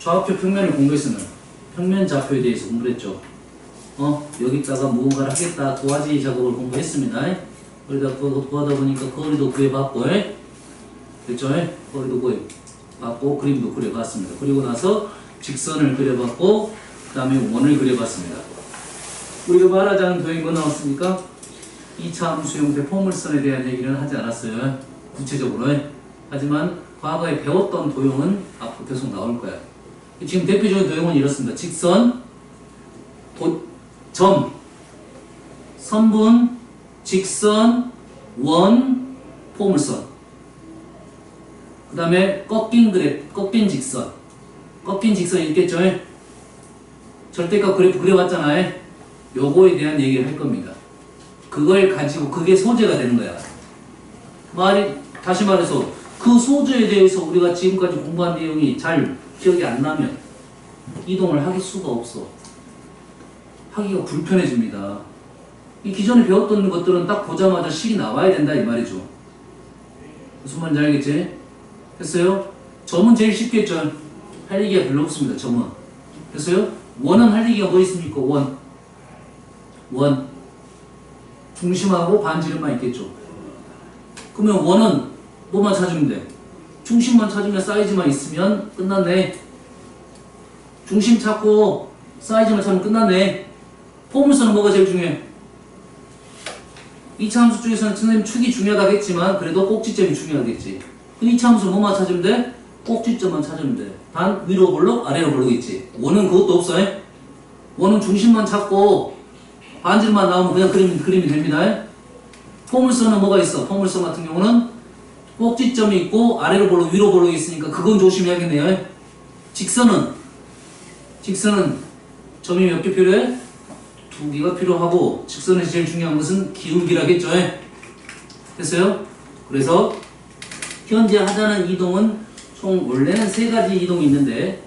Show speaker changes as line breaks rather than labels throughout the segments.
좌표 평면을 공부했으면 평면 좌표에 대해서 공부했죠. 여기다가 무언가를 하겠다 도화지 작업을 공부했습니다. 그러다 구하다 보니까 거리도 구해봤고, 됐죠? 거리도 구해봤고 그림도 그려봤습니다. 그리고 나서 직선을 그려봤고 그 다음에 원을 그려봤습니다. 우리가 말하자는 도형이 뭐 나왔습니까? 2차 함수 형태 포물선에 대한 얘기는 하지 않았어요. 구체적으로. 하지만 과거에 배웠던 도형은 앞으로 계속 나올 거야. 지금 대표적인 도형은 이렇습니다. 직선, 점, 선분, 직선, 원, 포물선. 그 다음에 꺾인 직선. 꺾인 직선이 있겠죠? 절대값 그래프 그려봤잖아요. 요거에 대한 얘기를 할 겁니다. 그걸 가지고 그게 소재가 되는 거야. 다시 말해서 그 소재에 대해서 우리가 지금까지 공부한 내용이 잘 기억이 안 나면 이동을 할 수가 없어. 하기가 불편해집니다. 이 기존에 배웠던 것들은 딱 보자마자 식이 나와야 된다 이 말이죠. 무슨 말인지 알겠지? 됐어요? 점은 제일 쉽겠죠? 할 얘기가 별로 없습니다. 점은. 됐어요? 원은 할 얘기가 뭐 있습니까? 원. 중심하고 반지름만 있겠죠. 그러면 원은 뭐만 찾으면 돼? 중심만 찾으면 사이즈만 있으면 끝났네. 중심 찾고 사이즈만 찾으면 끝났네. 포물선은 뭐가 제일 중요해? 2차 함수 중에서는 선생님 축이 중요하다고 했지만 그래도 꼭지점이 중요하겠지. 그 2차 함수는 뭐만 찾으면 돼? 꼭지점만 찾으면 돼. 단 위로 볼록 아래로 볼록있지. 원은 그것도 없어요. 원은 중심만 찾고 반지름만 나오면 그냥 그림이 됩니다. 포물선은 뭐가 있어? 포물선 같은 경우는 꼭지점이 있고 아래로 볼록 위로 볼록이 있으니까 그건 조심해야겠네요. 직선은 점이 몇 개 필요해? 2개가 필요하고 직선에서 제일 중요한 것은 기울기라겠죠. 됐어요? 그래서 현재 하자는 이동은 총 원래는 3가지 이동이 있는데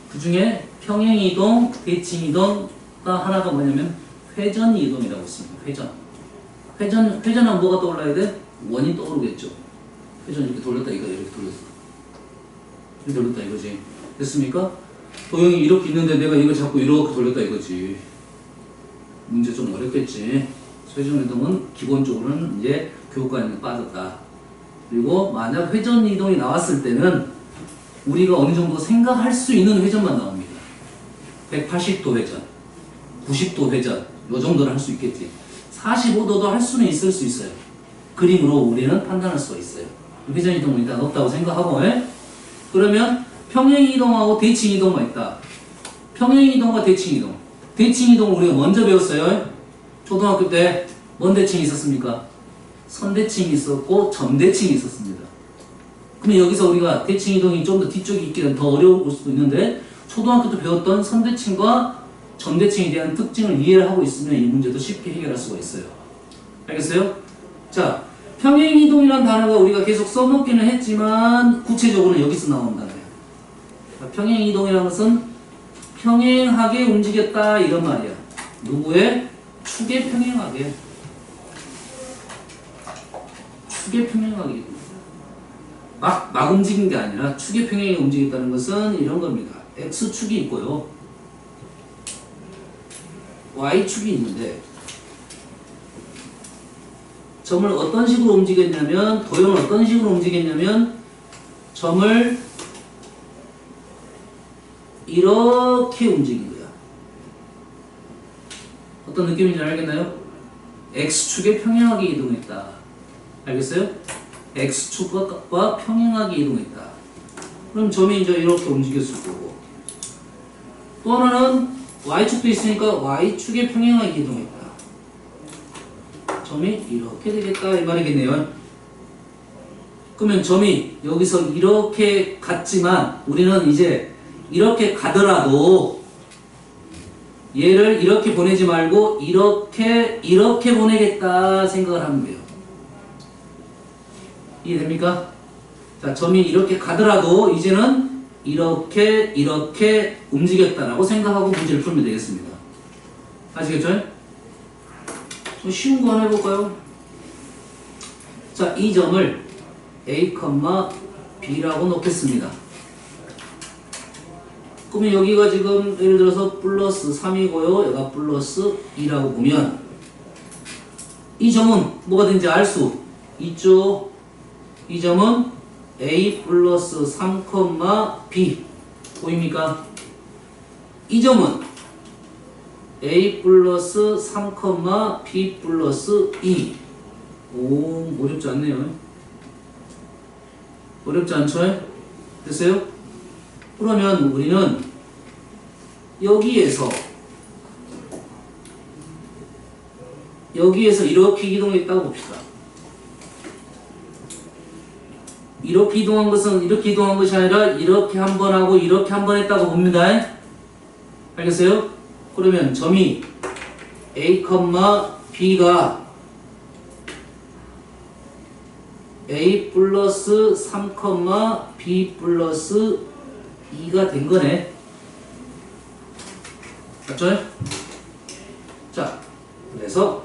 그 중에 평행이동, 대칭이동가 하나가 뭐냐면 회전이동이라고 있습니다. 회전하면 뭐가 떠올라야 돼? 원이 떠오르겠죠. 회전 이렇게 돌렸다 이거야. 이렇게 돌렸다 이거지. 됐습니까? 도형이 이렇게 있는데 내가 이걸 자꾸 이렇게 돌렸다 이거지. 문제 좀 어렵겠지. 회전이동은 기본적으로는 이제 교과에는 빠졌다. 그리고 만약 회전이동이 나왔을 때는 우리가 어느 정도 생각할 수 있는 회전만 나옵니다. 180도 회전, 90도 회전 요 정도는 할 수 있겠지. 45도도 할 수는 있을 수 있어요. 그림으로 우리는 판단할 수가 있어요. 회전이동은 일단 없다고 생각하고 그러면 평행이동하고 대칭이동만 있다. 평행이동과 대칭이동. 대칭이동 우리가 먼저 배웠어요. 초등학교 때 뭔 대칭이 있었습니까? 선대칭이 있었고 점대칭이 있었습니다. 그러면 여기서 우리가 대칭이동이 좀 더 뒤쪽에 있기는 더 어려울 수도 있는데 초등학교 때 배웠던 선대칭과 점대칭에 대한 특징을 이해를 하고 있으면 이 문제도 쉽게 해결할 수가 있어요. 알겠어요? 자, 평행이동이라는 단어가 우리가 계속 써먹기는 했지만 구체적으로는 여기서 나온다는 거예요. 평행이동이라는 것은 평행하게 움직였다 이런 말이야. 누구의? 축에 평행하게. 축에 평행하게. 막 움직인 게 아니라 축에 평행하게 움직였다는 것은 이런 겁니다. X축이 있고요. Y축이 있는데 점을 어떤 식으로 움직였냐면 도형을 어떤 식으로 움직였냐면 점을 이렇게 움직인 거야. 어떤 느낌인지 알겠나요? X축에 평행하게 이동했다. 알겠어요? X축과 평행하게 이동했다. 그럼 점이 이제 이렇게 움직였을 거고 또 하나는 Y축도 있으니까 Y축에 평행하게 이동했다. 점이 이렇게 되겠다 이 말이겠네요. 그러면 점이 여기서 이렇게 갔지만 우리는 이제 이렇게 가더라도 얘를 이렇게 보내지 말고 이렇게 보내겠다 생각을 하면 돼요. 이해됩니까? 자, 점이 이렇게 가더라도 이제는 이렇게 움직였다라고 생각하고 문제를 풀면 되겠습니다. 아시겠죠? 좀 쉬운 거 하나 해볼까요? 자, 이 점을 A, B라고 놓겠습니다. 그러면 여기가 지금 예를 들어서 플러스 3이고요. 여기가 플러스 2라고 보면 이 점은 뭐가 된지 알 수 있죠. 이 점은 a 플러스 3, b 보입니까? 이 점은 a 플러스 3, b 플러스 2. 오, 어렵지 않네요. 어렵지 않죠? 됐어요? 그러면 우리는 여기에서 이렇게 이동했다고 봅시다. 이렇게 이동한 것은 이렇게 이동한 것이 아니라 이렇게 한 번 하고 이렇게 한 번 했다고 봅니다. 알겠어요? 그러면 점이 a, b가 a 플러스 3, b 플러스 2가 된 거네. 맞죠? 자, 그래서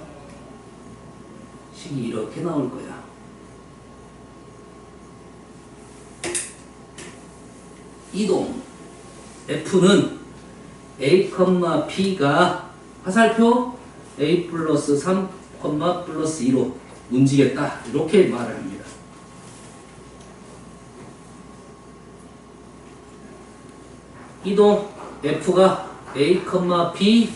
식이 이렇게 나올 거야. 이동 F는 a, b가 화살표 a 플러스 3, 플러스 2로 움직였다. 이렇게 말을 합니다. 이동 F가 a, b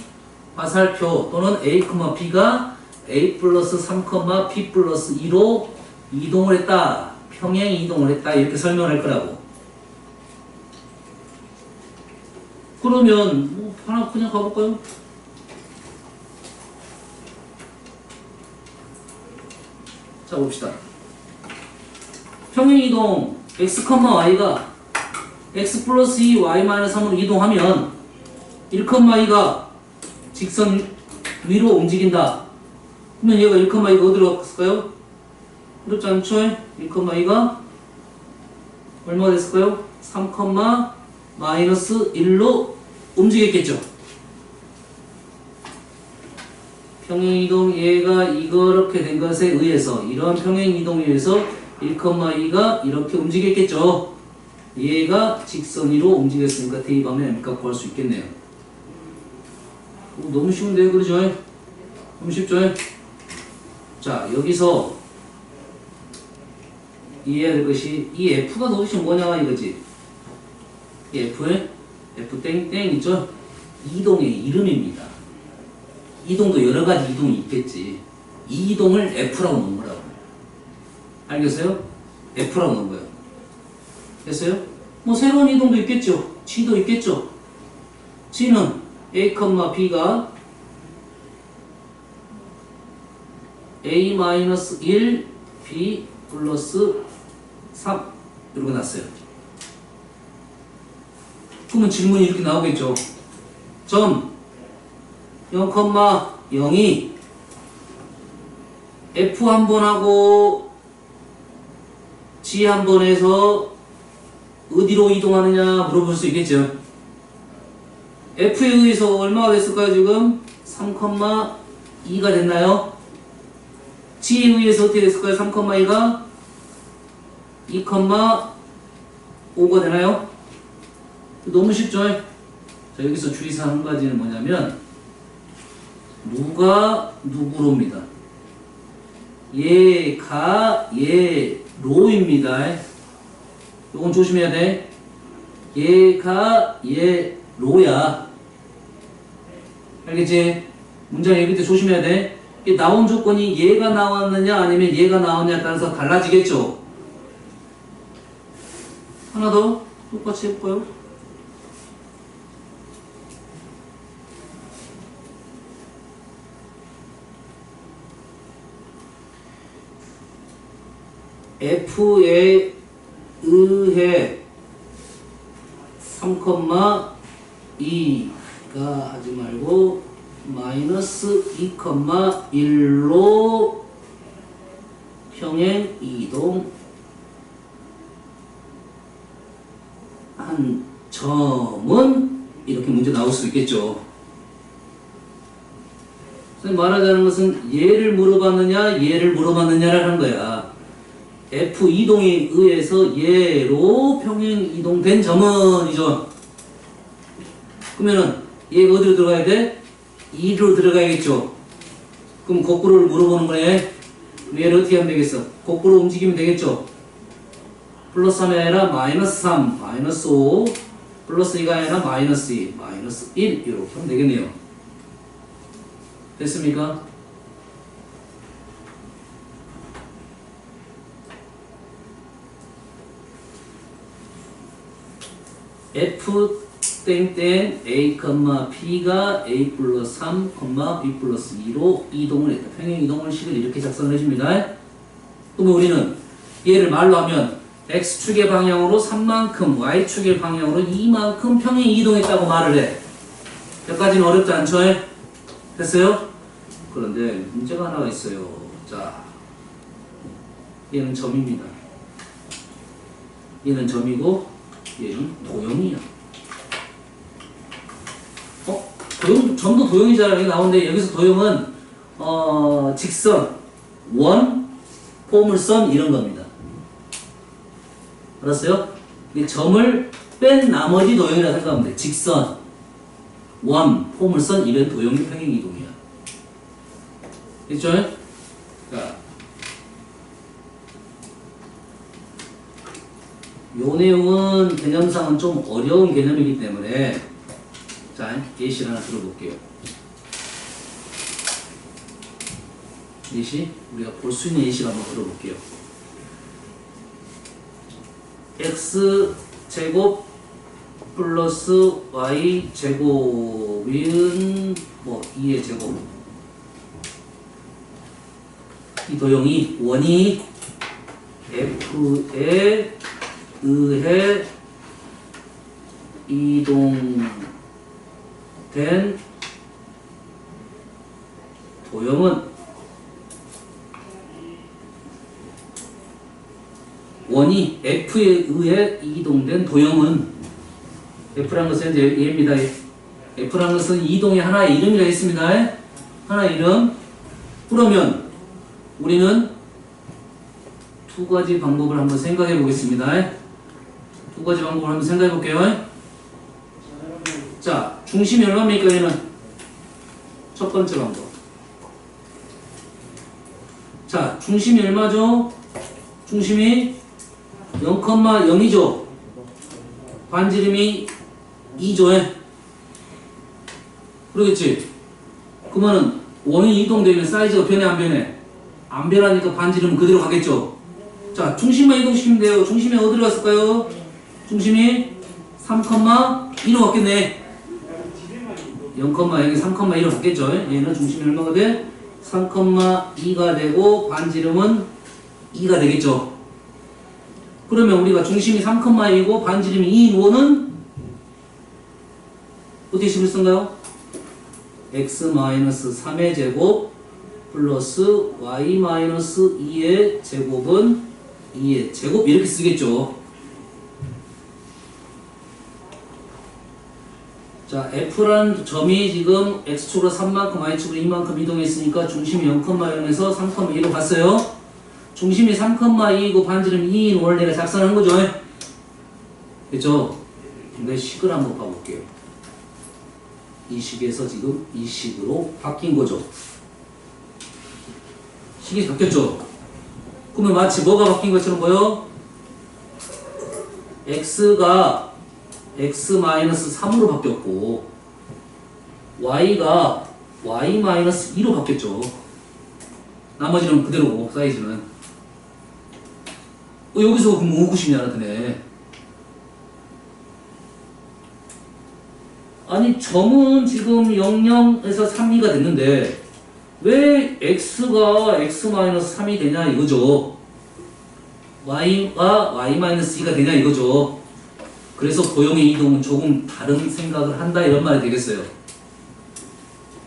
화살표 또는 a, b가 a 플러스 3, b 플러스 2로 이동을 했다. 평행 이동을 했다. 이렇게 설명할 거라고. 그러면 뭐 하나 그냥 가볼까요? 자, 봅시다. 평행 이동 x, y가 x 플러스 2, y 마이너스 3으로 이동하면 1, 2가 직선 위로 움직인다. 그러면 얘가 1, 2가 어디로 갔을까요? 그렇지 않죠? 1, 2가 얼마가 됐을까요? 3, 마이너스 1로 움직였겠죠. 평행이동 얘가 이렇게 된 것에 의해서 이러한 평행이동에 의해서 1, 2가 이렇게 움직였겠죠. 얘가 직선 위로 움직였으니까 대입하면 m값 구할 수 있겠네요. 너무 쉬운데요, 그러죠? 너무 쉽죠? 자, 여기서 이해해야 될 것이 이 f가 도대체 뭐냐 이거지. 이 f 땡땡 있죠? 이동의 이름입니다. 이동도 여러 가지 이동이 있겠지. 이 이동을 f라고 넣은 거라고. 알겠어요? f라고 넣은 거예요. 됐어요? 뭐 새로운 이동도 있겠죠. g도 있겠죠. g는 a, b가 a-1 b 플러스 3 이렇게 났어요. 그러면 질문이 이렇게 나오겠죠. 점 0,0이 f 한 번 하고 g 한 번 해서 어디로 이동하느냐 물어볼 수 있겠죠. f에 의해서 얼마가 됐을까요? 지금 3,2가 됐나요? g에 의해서 어떻게 됐을까요? 3,2가 2,5가 되나요? 너무 쉽죠? 자, 여기서 주의사항 한 가지는 뭐냐면 누가 누구로입니다. 얘가 얘로입니다. 요건 조심해야 돼. 얘가 얘로야. 알겠지? 문장 읽을 때 조심해야 돼. 이 나온 조건이 얘가 나왔느냐 아니면 얘가 나왔냐에 따라서 달라지겠죠. 하나 더 똑같이 해볼까요? F에 의해 3,2가 하지 말고 마이너스 2,1로 평행 이동 한 점은 이렇게 문제 나올 수 있겠죠. 말하자는 것은 얘를 물어봤느냐 얘를 물어봤느냐를 하는 거야. F 이동에 의해서 얘로 평행 이동된 점은 이죠. 그러면은 얘가 어디로 들어가야 돼? 2로 들어가야겠죠. 그럼 거꾸로를 물어보는 거네. 그럼 얘를 어떻게 하면 되겠어? 거꾸로 움직이면 되겠죠. 플러스 3이 아니라 마이너스 3, 마이너스 5, 플러스 2가 아니라 마이너스 2, 마이너스 1 이렇게 하면 되겠네요. 됐습니까? F 땡땡 A, B가 A 플러스 3, B 플러스 2로 이동을 했다. 평행 이동을 식을 이렇게 작성을 해줍니다. 그러면 우리는 얘를 말로 하면 X축의 방향으로 3만큼, Y축의 방향으로 2만큼 평행 이동했다고 말을 해. 여기까지는 어렵지 않죠? 됐어요? 그런데 문제가 하나가 있어요. 자, 얘는 점입니다. 얘는 점이고 얘는 도형이야. 점도 도형이잖아요. 나오는데 여기서 도형은 직선, 원, 포물선 이런 겁니다. 알았어요? 이 점을 뺀 나머지 도형이라 생각하면 돼. 직선, 원, 포물선 이런 도형이 평행 이동이야. 됐죠? 자, 요 내용은 개념상은 좀 어려운 개념이기 때문에 자, 예시를 하나 들어볼게요. 예시? 우리가 볼 수 있는 예시를 한번 들어볼게요. x제곱 플러스 y제곱은 뭐 2의 제곱. 이 도형이 원이 f에 의해 이동된 도형은 원이 F에 의해 이동된 도형은 F라는 것은 얘입니다. F라는 것은 이동의 하나의 이름이라 했습니다. 하나의 이름. 그러면 우리는 두 가지 방법을 한번 생각해 보겠습니다. 두 가지 방법을 한번 생각해 볼게요. 자, 중심이 얼마입니까? 얘는 첫 번째 방법. 자, 중심이 얼마죠? 중심이 0,0이죠. 반지름이 2죠. 그러겠지? 그러면은 원이 이동되면 사이즈가 변해 안 변해? 안 변하니까 반지름은 그대로 가겠죠. 자, 중심만 이동시키면 돼요. 중심이 어디로 갔을까요? 중심이 3,2로 갔겠네. 0,0이 3,2로 갔겠죠. 얘는 중심이 얼마가 돼? 3,2가 되고 반지름은 2가 되겠죠. 그러면 우리가 중심이 3,2이고 반지름이 2인 원은 어떻게 식을 쓴가요? x-3의 제곱 플러스 y-2의 제곱은 2의 제곱 이렇게 쓰겠죠. 자, F라는 점이 지금 X축으로 3만큼, Y축으로 2만큼 이동했으니까 중심이 0,0에서 3,2로 갔어요. 중심이 3,2이고 반지름 2인 원을 내가 작성한 거죠. 그렇죠? 근데 식을 한번 봐볼게요. 이 식에서 지금 이 식으로 바뀐 거죠. 식이 바뀌었죠? 그러면 마치 뭐가 바뀐 것처럼 보여? X가 x-3으로 바뀌었고 y가 y-2로 바뀌었죠. 나머지는 그대로고 사이즈는 여기서 그럼 의구심이 하나 드네. 아니 점은 지금 00에서 3,2가 됐는데 왜 x가 x-3이 되냐 이거죠. y가 y-2가 되냐 이거죠. 그래서 도형의 이동은 조금 다른 생각을 한다 이런 말이 되겠어요.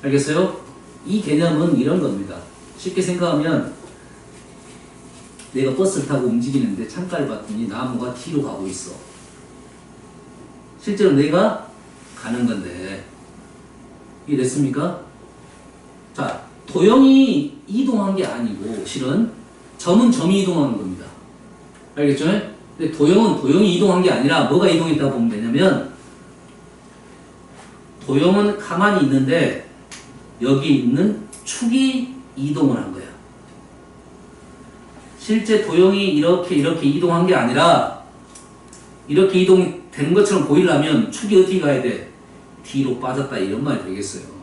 알겠어요? 이 개념은 이런 겁니다. 쉽게 생각하면 내가 버스를 타고 움직이는데 창가를 봤더니 나무가 뒤로 가고 있어. 실제로 내가 가는 건데 이해됐습니까? 자, 도형이 이동한 게 아니고 실은 점은 점이 이동하는 겁니다. 알겠죠? 근데 도형은 도형이 이동한 게 아니라 뭐가 이동했다고 보면 되냐면 도형은 가만히 있는데 여기 있는 축이 이동을 한 거야. 실제 도형이 이렇게 이동한 게 아니라 이렇게 이동이 된 것처럼 보이려면 축이 어떻게 가야 돼? 뒤로 빠졌다 이런 말이 되겠어요.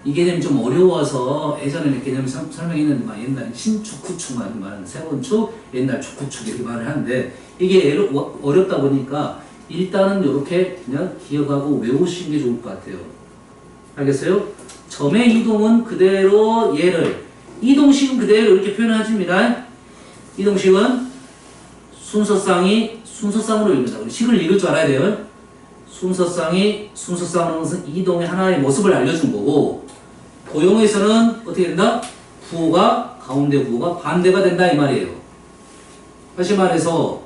이 개념이 좀 어려워서 예전에는 개념 설명했는데 막 옛날 신축, 후축 말하는 세번축, 옛날 축, 후축 이렇게 말을 하는데 이게 어렵다 보니까 일단은 이렇게 그냥 기억하고 외우시는 게 좋을 것 같아요. 알겠어요? 점의 이동은 그대로 얘를 이동식은 그대로 이렇게 표현해줍니다. 이동식은 순서상으로 읽는다. 우리 식을 읽을 줄 알아야 돼요. 순서상으로 것은 이동의 하나의 모습을 알려준 거고 도형에서는 어떻게 된다? 가운데 구호가 반대가 된다 이 말이에요. 다시 말해서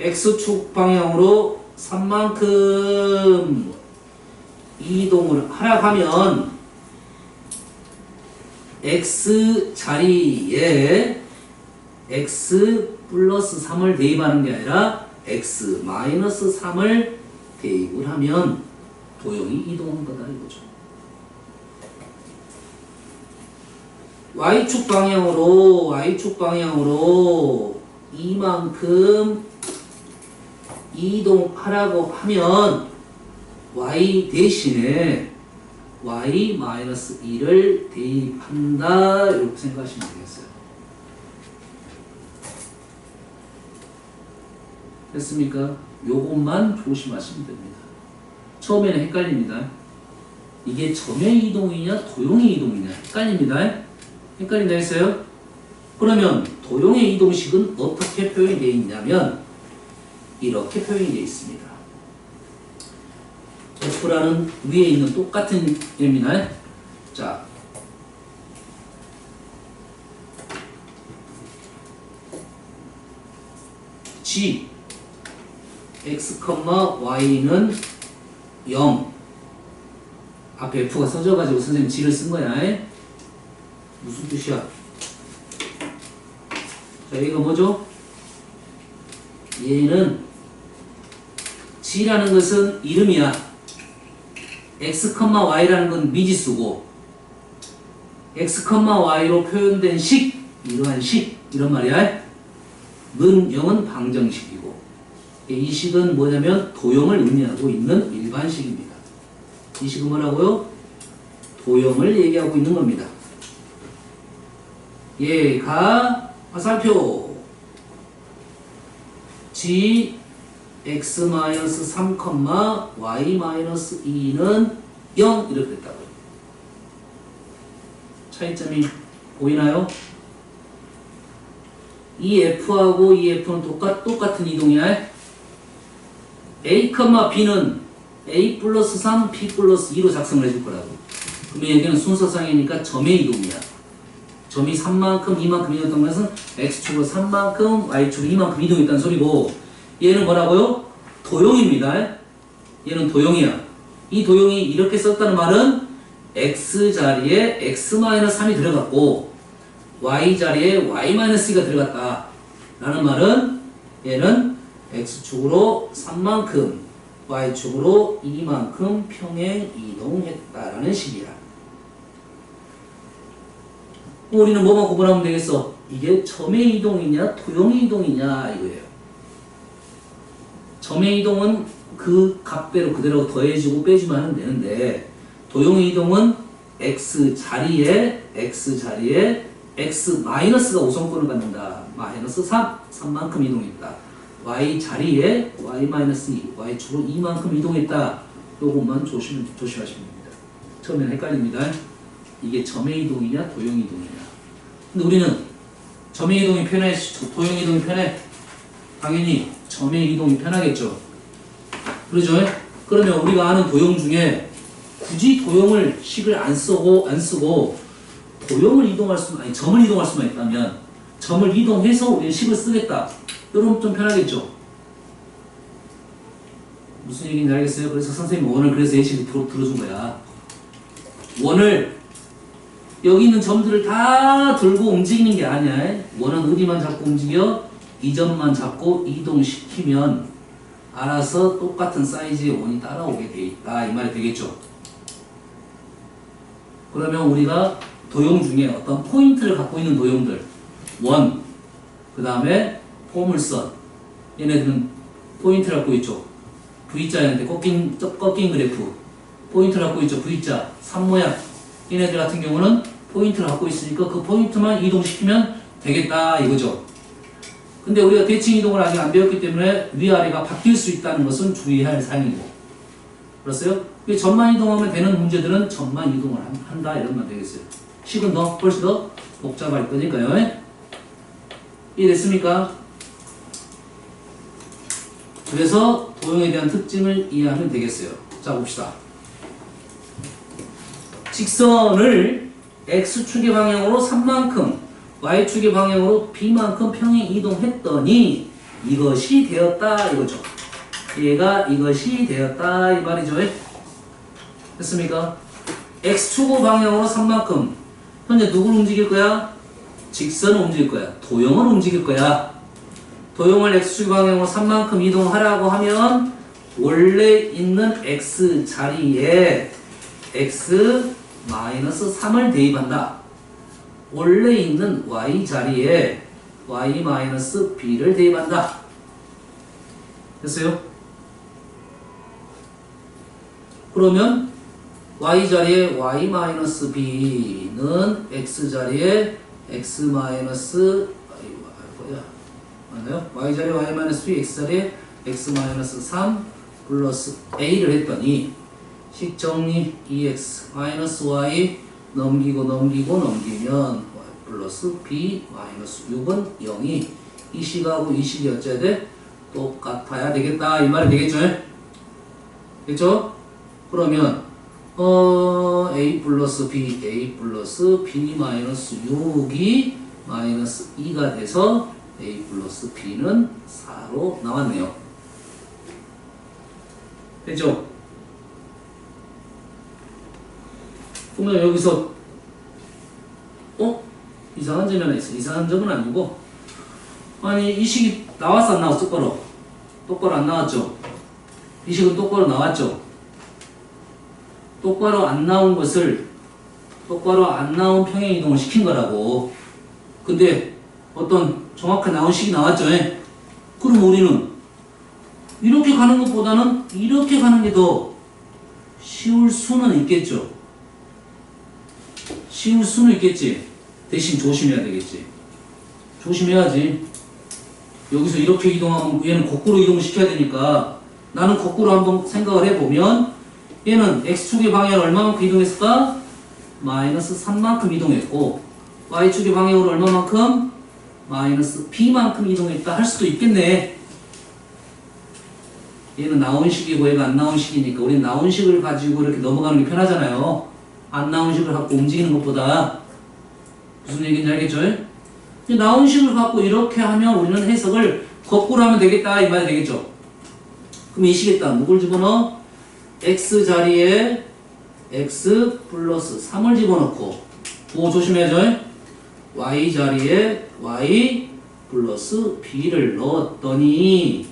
X축 방향으로 3만큼 이동을 하라 하면 X 자리에 X 플러스 3을 대입하는 게 아니라 X 마이너스 3을 대입을 하면 도형이 이동한 거다 이거죠. Y축 방향으로 이만큼 이동하라고 하면 Y 대신에 Y-2를 대입한다 이렇게 생각하시면 되겠어요. 됐습니까? 요것만 조심하시면 됩니다. 처음에는 헷갈립니다. 이게 점의 이동이냐 도형의 이동이냐 헷갈립니다. 헷갈린다 했어요? 그러면 도형의 이동식은 어떻게 표현이 되어 있냐면 이렇게 표현이 되어 있습니다. F라는 위에 있는 똑같은 얘입니다. 자, G X, Y는 0 앞에 F가 써져가지고 선생님 G를 쓴 거야. 무슨 뜻이야? 자, 이거 뭐죠? 얘는 G라는 것은 이름이야. X, Y라는 건 미지수고 X, Y로 표현된 식, 이러한 식, 이런 말이야. 는 0은 방정식이고 이 식은 뭐냐면 도형을 의미하고 있는 일반식입니다. 이 식은 뭐라고요? 도형을 얘기하고 있는 겁니다. 얘가 화살표 G X-3, Y-2는 0 이렇게 됐다고요. 차이점이 보이나요? 이 F하고 이 F는 똑같은 이동이야. A, B는 A 플러스 3, B 플러스 2로 작성을 해줄 거라고. 그러면 여기는 순서상이니까 점의 이동이야. 점이 3만큼, 2만큼 이동했던 것은 X축으로 3만큼, Y축으로 2만큼 이동했다는 소리고 얘는 뭐라고요? 도형입니다. 얘는 도형이야. 이 도형이 이렇게 썼다는 말은 X 자리에 X-3이 들어갔고 Y 자리에 Y-2가 들어갔다 라는 말은 얘는 X축으로 3만큼 Y축으로 2만큼 평행 이동했다라는 식이야. 우리는 뭐만 구분하면 되겠어? 이게 점의 이동이냐 도형의 이동이냐 이거예요. 점의 이동은 그 값대로 그대로 더해주고 빼주면 하면 되는데 도형의 이동은 X 자리에 X-가 우선권을 갖는다. 마이너스 3만큼 이동했다. Y 자리에 Y-2, Y축으로 2만큼 이동했다. 요것만 조심하시면 됩니다. 처음에는 헷갈립니다. 이게 점의 이동이냐 도형의 이동이냐. 근데 우리는 점의 이동이 편해, 도형의 이동이 편해? 당연히 점의 이동이 편하겠죠. 그러죠? 그러면 우리가 아는 도형 중에 굳이 도형을 식을 안 쓰고 도형을 이동할 수, 아니 점을 이동할 수만 있다면 점을 이동해서 우리 식을 쓰겠다. 이러면 좀 편하겠죠. 무슨 얘기인지 알겠어요? 그래서 선생님이 원을 그래서 예시를 들어준 거야. 원을 여기 있는 점들을 다 들고 움직이는 게 아니야. 원은 어디만 잡고 움직여? 이 점만 잡고 이동시키면 알아서 똑같은 사이즈의 원이 따라오게 돼 있다. 이 말이 되겠죠. 그러면 우리가 도형 중에 어떤 포인트를 갖고 있는 도형들, 원, 그 다음에 포물선, 얘네들은 포인트를 갖고 있죠. V자한테 꺾인 그래프, 포인트를 갖고 있죠. V자, 산모양. 얘네들 같은 경우는 포인트를 갖고 있으니까 그 포인트만 이동시키면 되겠다 이거죠. 근데 우리가 대칭 이동을 아직 안 배웠기 때문에 위아래가 바뀔 수 있다는 것은 주의할 사항이고. 그렇어요? 점만 이동하면 되는 문제들은 점만 이동을 한다 이런 말 되겠어요. 식은 훨씬 더 복잡할 거니까요. 이해됐습니까? 그래서 도형에 대한 특징을 이해하면 되겠어요. 자 봅시다. 직선을 X축의 방향으로 3만큼 Y축의 방향으로 B만큼 평행 이동했더니 이것이 되었다 이거죠. 얘가 이것이 되었다 이 말이죠. 됐습니까? X축의 방향으로 3만큼 현재 누굴 움직일 거야? 직선을 움직일 거야. 도형을 움직일 거야. 도형을 X축 방향으로 3만큼 이동하라고 하면 원래 있는 X 자리에 X-3을 대입한다. 원래 있는 Y 자리에 Y-B를 대입한다. 됐어요? 그러면 Y 자리에 Y-B는 X 자리에 X- 맞나요? Y 자리에 Y-B, X 자리에 X-3 플러스 A를 했더니 식 정리 EX Y 넘기면 Y 플러스 B 마이너스 6은 0이 이 식하고 이 식이 어째야 돼? 똑같아야 되겠다 이 말이 되겠죠? 됐죠? 그러면 A 플러스 B 마이너스 6이 마이너스 2가 돼서 A 플러스 B는 4로 나왔네요. 됐죠? 그러면 여기서 이상한 점이 하나 있어. 이상한 점은 아니고 아니 이 식이 나왔어 안 나왔어? 똑바로 안 나왔죠? 이 식은 똑바로 나왔죠? 똑바로 안 나온 것을 똑바로 안 나온 평행 이동을 시킨 거라고. 근데 어떤 정확하게 나온 식이 나왔죠? 그럼 우리는 이렇게 가는 것보다는 이렇게 가는 게 더 쉬울 수는 있겠죠? 쉬울 수는 있겠지. 대신 조심해야 되겠지. 조심해야지. 여기서 이렇게 이동하면 얘는 거꾸로 이동시켜야 되니까 나는 거꾸로 한번 생각을 해보면 얘는 X축의 방향을 얼마만큼 이동했을까? 마이너스 3만큼 이동했고 Y축의 방향으로 얼마만큼? 마이너스 B만큼 이동했다 할 수도 있겠네. 얘는 나온 식이고 얘가 안 나온 식이니까 우리는 나온 식을 가지고 이렇게 넘어가는 게 편하잖아요. 안 나온 식을 갖고 움직이는 것보다. 무슨 얘기인지 알겠죠? 나온 식을 갖고 이렇게 하면 우리는 해석을 거꾸로 하면 되겠다 이 말이 되겠죠? 그럼 이 식에다 누굴 집어넣어? X 자리에 X 플러스 3을 집어넣고 그거 조심해야죠? Y 자리에 Y 플러스 B를 넣었더니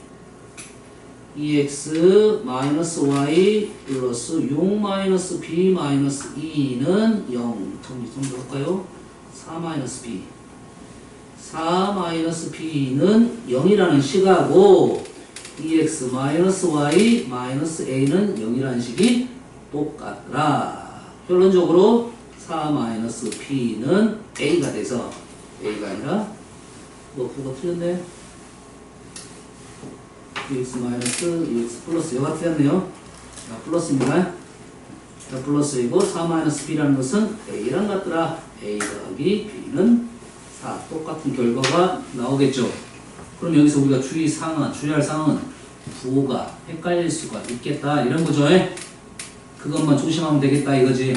EX 마이너스 Y 플러스 6 마이너스 B 마이너스 2는 0 정리할까요? 4 마이너스 B 4 마이너스 B는 0이라는 식하고 EX 마이너스 Y 마이너스 A는 0이라는 식이 똑같더라. 결론적으로 4 마이너스 B는 A가 돼서 A가 아니라 그거 틀렸네. EX 마이너스 EX 플러스 여가 틀렸네요. 자, 플러스입니다. 자, 플러스이고 4 마이너스 B라는 것은 A랑 같더라. A 더하기 B는 4 똑같은 결과가 나오겠죠. 그럼 여기서 우리가 주의할 사항은 부호가 헷갈릴 수가 있겠다 이런 거죠. 그것만 조심하면 되겠다 이거지.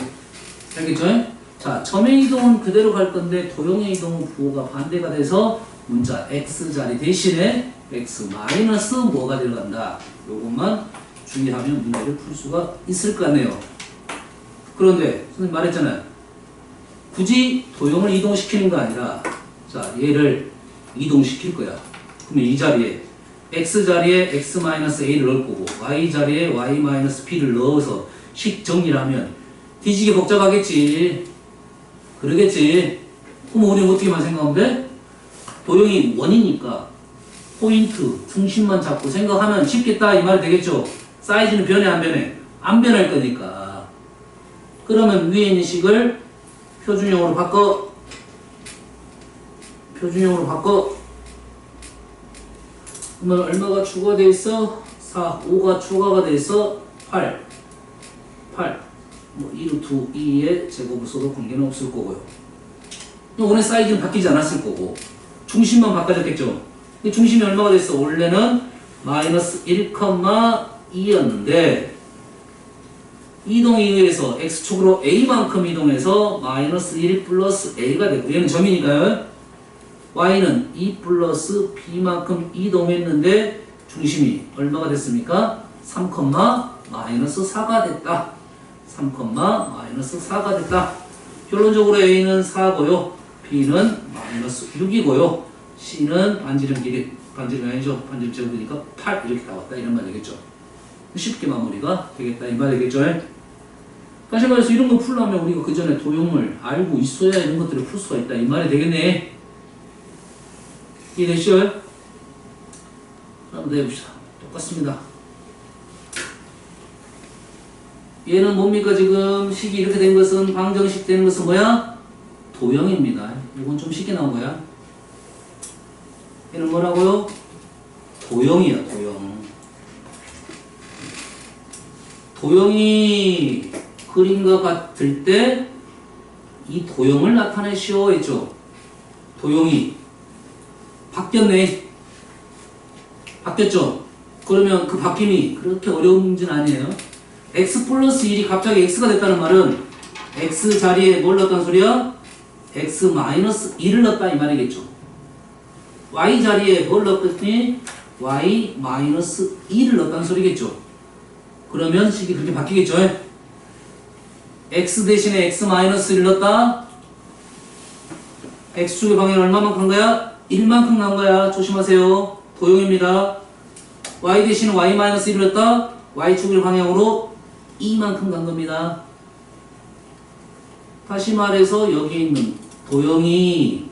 알겠죠? 자, 점의 이동은 그대로 갈 건데 도형의 이동은 부호가 반대가 돼서 문자 X 자리 대신에 X 마이너스 뭐가 들어간다. 요것만 주의하면 문제를 풀 수가 있을 거 같네요. 그런데 선생님 말했잖아요. 굳이 도형을 이동시키는 거 아니라 자 얘를 이동시킬 거야. 그러면 이 자리에 x 자리에 x-a를 넣을 거고 y 자리에 y-b를 넣어서 식 정리를 하면 뒤지게 복잡하겠지. 그러겠지. 그럼 우리 어떻게만 생각하면 돼? 도형이 원이니까 포인트, 중심만 잡고 생각하면 쉽겠다 이 말 되겠죠. 사이즈는 변해 안 변해? 안 변할 거니까. 그러면 위에 있는 식을 표준형으로 바꿔. 표준형으로 바꿔. 그러면 얼마가 추가되어 있어? 4, 5가 추가가 되어 있어? 8. 뭐 2루트 2의 제곱을 써도 관계는 없을 거고요. 원래 사이즈는 바뀌지 않았을 거고 중심만 바꿔졌겠죠. 근데 중심이 얼마가 됐어? 원래는 마이너스 1,2였는데 이동에 의해서 x축으로 a만큼 이동해서 마이너스 1 플러스 a가 됐고 얘는 점이니까요. y는 2 플러스 b만큼 이동했는데 중심이 얼마가 됐습니까? 3, 마이너스 4가 됐다. 3, 마이너스 4가 됐다. 결론적으로 a는 4고요. b는 마이너스 6이고요. c는 반지름 길이, 반지름이 아니죠. 반지름 제곱이니까 8 이렇게 나왔다. 이런 말 되겠죠. 쉽게 마무리가 되겠다. 이 말 되겠죠. 다시 말해서 이런 거 풀려면 우리가 그 전에 도형을 알고 있어야 이런 것들을 풀 수가 있다. 이 말이 되겠네. 이해되시죠? 한번 더 해봅시다. 똑같습니다. 얘는 뭡니까? 지금 식이 이렇게 된 것은 방정식 되는 것은 뭐야? 도형입니다. 이건 좀 쉽게 나온 거야. 얘는 뭐라고요? 도형이야, 도형. 도형이 그림과 같을 때 이 도형을 나타내시오 했죠. 도형이 바뀌었네. 바뀌었죠? 그러면 그 바뀜이 그렇게 어려운 문제는 아니에요. x 플러스 1이 갑자기 x가 됐다는 말은 x 자리에 뭘 넣었다는 소리야? x 마이너스 1을 넣었다 이 말이겠죠. y 자리에 뭘 넣었더니 y 마이너스 2를 넣었다는 소리겠죠. 그러면 식이 그렇게 바뀌겠죠. x 대신에 x 마이너스 1을 넣었다. x축의 방향 얼마만큼 간 거야? 1만큼 간 거야. 조심하세요. 도형입니다. y 대신에 y 마이너스 1을 넣었다. y축의 방향으로 2만큼 간 겁니다. 다시 말해서 여기 있는 도형이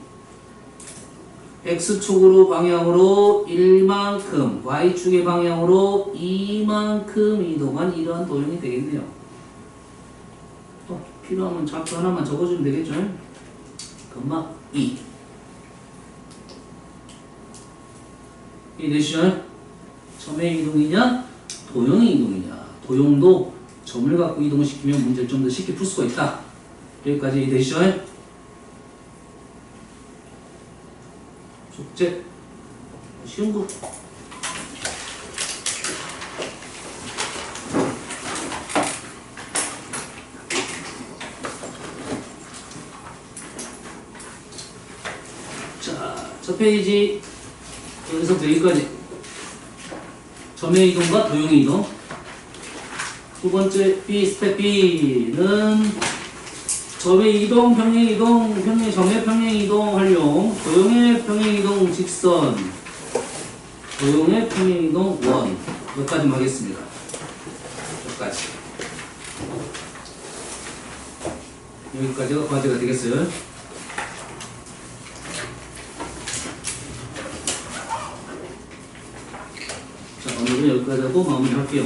x축으로 방향으로 1만큼, y축의 방향으로 2만큼 이동한 이러한 도형이 되겠네요. 또 필요하면 좌표 하나만 적어주면 되겠죠? 금마 2. 이해되시죠? 점의 이동이냐? 도형의 이동이냐? 도형도 점을 갖고 이동을 시키면 문제를 좀 더 쉽게 풀 수가 있다. 여기까지 이해되시죠? 숙제 쉬운 거. 자, 첫 페이지 여기서부터 여기까지 점의 이동과 도형의 이동. 두 번째 B 스텝 B는 점의 이동, 평행 이동, 점의 평행 이동 활용, 도형의 평행 이동 직선, 도형의 평행 이동 원. 여기까지만 하겠습니다. 여기까지가 과제가 되겠어요. 자, 오늘은 여기까지 하고 마무리할게요.